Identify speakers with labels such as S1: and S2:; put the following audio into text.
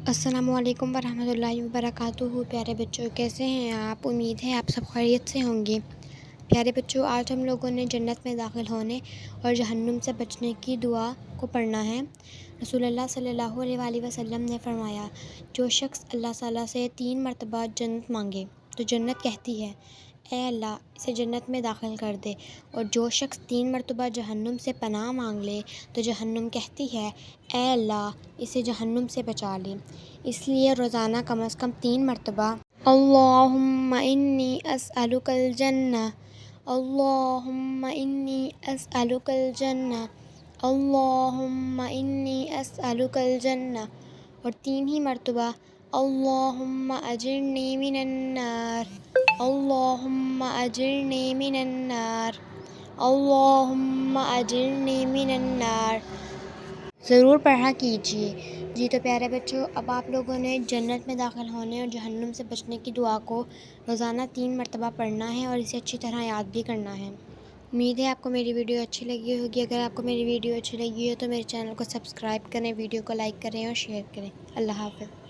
S1: السلام علیکم ورحمۃ اللہ وبرکاتہ۔ پیارے بچوں، کیسے ہیں آپ؟ امید ہے آپ سب خیریت سے ہوں گے۔ پیارے بچوں، آج ہم لوگوں نے جنت میں داخل ہونے اور جہنم سے بچنے کی دعا کو پڑھنا ہے۔ رسول اللہ صلی اللہ علیہ وآلہ وسلم نے فرمایا، جو شخص اللہ تعالیٰ سے 3 مرتبہ جنت مانگے تو جنت کہتی ہے، اے اللہ اسے جنت میں داخل کر دے، اور جو شخص 3 مرتبہ جہنم سے پناہ مانگ لے تو جہنم کہتی ہے، اے اللہ اسے جہنم سے بچا لے۔ اس لیے روزانہ کم از کم 3 مرتبہ اللہم انی اسألک الجنہ، اللہم انی اسألک الجنہ، اللہم انی اسألک الجنہ، اور 3 ہی مرتبہ اللہم اجرنی من النار، اللہم اجرنی من النار، اللہم اجرنی من النار ضرور پڑھا کیجیے۔ جی تو پیارے بچوں، اب آپ لوگوں نے جنت میں داخل ہونے اور جہنم سے بچنے کی دعا کو روزانہ 3 مرتبہ پڑھنا ہے اور اسے اچھی طرح یاد بھی کرنا ہے۔ امید ہے آپ کو میری ویڈیو اچھی لگی ہوگی۔ اگر آپ کو میری ویڈیو اچھی لگی ہو تو میرے چینل کو سبسکرائب کریں، ویڈیو کو لائک کریں اور شیئر کریں۔ اللہ حافظ۔